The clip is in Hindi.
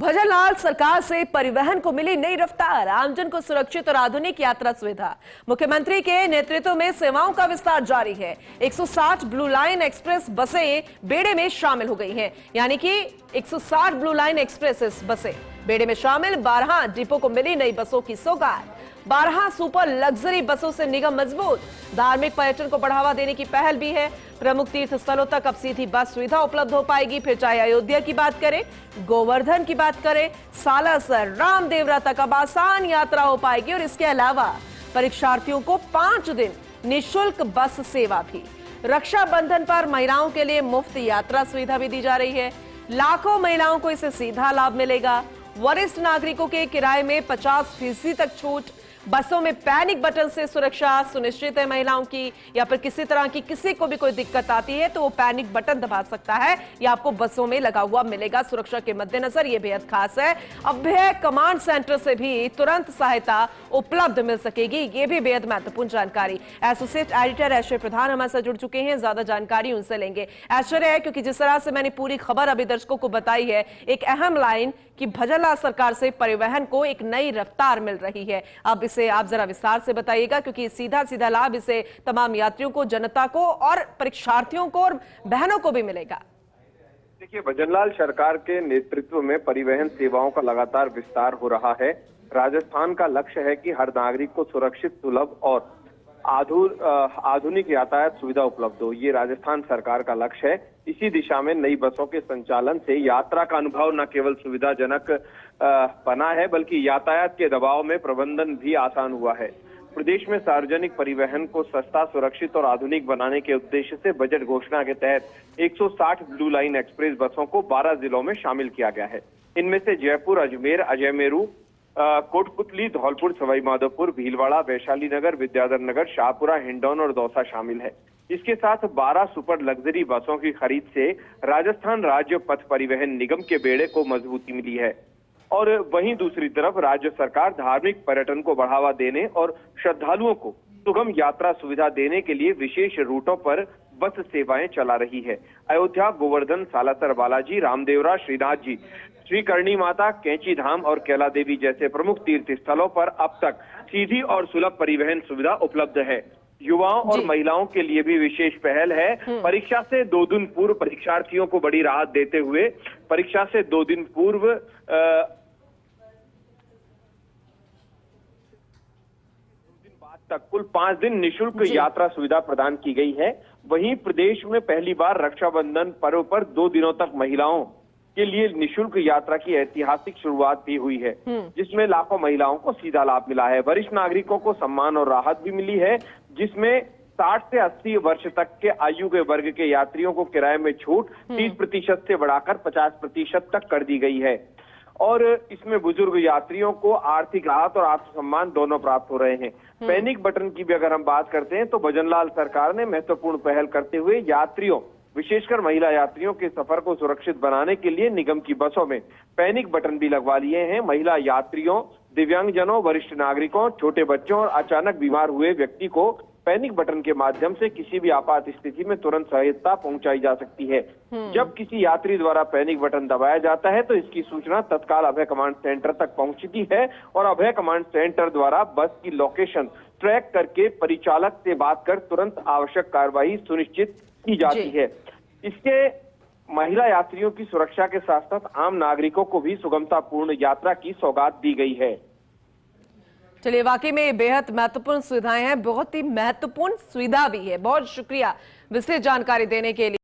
भजनलाल सरकार से परिवहन को मिली नई रफ्तार, आमजन को सुरक्षित और आधुनिक यात्रा सुविधा। मुख्यमंत्री के नेतृत्व में सेवाओं का विस्तार जारी है। 160 ब्लू लाइन एक्सप्रेस बसें बेड़े में शामिल हो गई हैं, यानी कि 160 ब्लू लाइन एक्सप्रेस बसें बेड़े में शामिल। 12 डिपो को मिली नई बसों की सौगात। 12 सुपर लग्जरी बसों से निगम मजबूत। धार्मिक पर्यटन को बढ़ावा देने की पहल भी है। प्रमुख तीर्थ स्थलों तक अब सीधी बस सुविधा उपलब्ध हो पाएगी। फिर चाहे अयोध्या की बात करें, गोवर्धन की बात करें, सालासर, रामदेवरा तक अब आसान यात्रा हो पाएगी। और इसके अलावा परीक्षार्थियों को 5 दिन निःशुल्क बस सेवा भी। रक्षाबंधन पर महिलाओं के लिए मुफ्त यात्रा सुविधा भी दी जा रही है। लाखों महिलाओं को इससे सीधा लाभ मिलेगा। वरिष्ठ नागरिकों के किराए में 50% तक छूट। बसों में पैनिक बटन से सुरक्षा सुनिश्चित है महिलाओं की, या फिर किसी तरह की किसी को भी कोई दिक्कत आती है तो वो पैनिक बटन दबा सकता है, या आपको बसों में लगा हुआ मिलेगा। सुरक्षा के मद्देनजर ये बेहद खास है। अभय कमांड सेंटर से भी तुरंत सहायता उपलब्ध मिल सकेगी, ये भी बेहद महत्वपूर्ण जानकारी। एसोसिएट एडिटर ऐश्वर्य प्रधान हमारे साथ जुड़ चुके हैं, ज्यादा जानकारी उनसे लेंगे। ऐश्वर्य है, क्योंकि जिस तरह से मैंने पूरी खबर अभी दर्शकों को बताई है, एक अहम लाइन कि भजनलाल सरकार से परिवहन को एक नई रफ्तार मिल रही है। अब इसे आप जरा विस्तार से बताइएगा, क्योंकि सीधा सीधा लाभ इसे तमाम यात्रियों को, जनता को और परीक्षार्थियों को और बहनों को भी मिलेगा। देखिए, भजनलाल सरकार के नेतृत्व में परिवहन सेवाओं का लगातार विस्तार हो रहा है। राजस्थान का लक्ष्य है कि हर नागरिक को सुरक्षित, सुलभ और आधुनिक यातायात सुविधा उपलब्ध हो। ये राजस्थान सरकार का लक्ष्य है। इसी दिशा में नई बसों के संचालन से यात्रा का अनुभव न केवल सुविधाजनक बना है, बल्कि यातायात के दबाव में प्रबंधन भी आसान हुआ है। प्रदेश में सार्वजनिक परिवहन को सस्ता, सुरक्षित और आधुनिक बनाने के उद्देश्य से बजट घोषणा के तहत 160 ब्लू लाइन एक्सप्रेस बसों को 12 जिलों में शामिल किया गया है। इनमें से जयपुर, अजमेर, अजयमेरू, कोटपुतली, धौलपुर, सवाईमाधोपुर, भीलवाड़ा, वैशाली नगर, विद्याधर नगर, शाहपुरा, हिंडौन और दौसा शामिल है। इसके साथ 12 सुपर लग्जरी बसों की खरीद से राजस्थान राज्य पथ परिवहन निगम के बेड़े को मजबूती मिली है। और वहीं दूसरी तरफ राज्य सरकार धार्मिक पर्यटन को बढ़ावा देने और श्रद्धालुओं को सुगम यात्रा सुविधा देने के लिए विशेष रूटों पर बस सेवाएं चला रही है। अयोध्या, गोवर्धन, सालासर बालाजी, रामदेवरा, श्रीनाथ जी, श्री करणी माता, कैंची धाम और कैला देवी जैसे प्रमुख तीर्थ स्थलों पर अब तक सीधी और सुलभ परिवहन सुविधा उपलब्ध है। युवाओं और महिलाओं के लिए भी विशेष पहल है। परीक्षा से 2 दिन पूर्व परीक्षार्थियों को बड़ी राहत देते हुए परीक्षा से 2 दिन पूर्व तक कुल 5 दिन निःशुल्क यात्रा सुविधा प्रदान की गई है। वहीं प्रदेश में पहली बार रक्षाबंधन पर्व पर 2 दिनों तक महिलाओं के लिए निःशुल्क यात्रा की ऐतिहासिक शुरुआत भी हुई है, जिसमें लाखों महिलाओं को सीधा लाभ मिला है। वरिष्ठ नागरिकों को सम्मान और राहत भी मिली है, जिसमें 60 से 80 वर्ष तक के आयु के वर्ग के यात्रियों को किराए में छूट 30% से बढ़ाकर 50% तक कर दी गई है। और इसमें बुजुर्ग यात्रियों को आर्थिक राहत और आत्मसम्मान दोनों प्राप्त हो रहे हैं। पैनिक बटन की भी अगर हम बात करते हैं तो भजनलाल सरकार ने महत्वपूर्ण पहल करते हुए यात्रियों, विशेषकर महिला यात्रियों के सफर को सुरक्षित बनाने के लिए निगम की बसों में पैनिक बटन भी लगवा लिए हैं। महिला यात्रियों, दिव्यांगजनों, वरिष्ठ नागरिकों, छोटे बच्चों और अचानक बीमार हुए व्यक्ति को पैनिक बटन के माध्यम से किसी भी आपात स्थिति में तुरंत सहायता पहुंचाई जा सकती है। जब किसी यात्री द्वारा पैनिक बटन दबाया जाता है तो इसकी सूचना तत्काल अभय कमांड सेंटर तक पहुंचती है और अभय कमांड सेंटर द्वारा बस की लोकेशन ट्रैक करके परिचालक से बात कर तुरंत आवश्यक कार्रवाई सुनिश्चित की जाती है। इसके महिला यात्रियों की सुरक्षा के साथ साथ आम नागरिकों को भी सुगमतापूर्ण यात्रा की सौगात दी गई है। चलिए, वाकई में बेहद महत्वपूर्ण सुविधाएं हैं, बहुत ही महत्वपूर्ण सुविधा भी है। बहुत शुक्रिया विस्तृत जानकारी देने के लिए।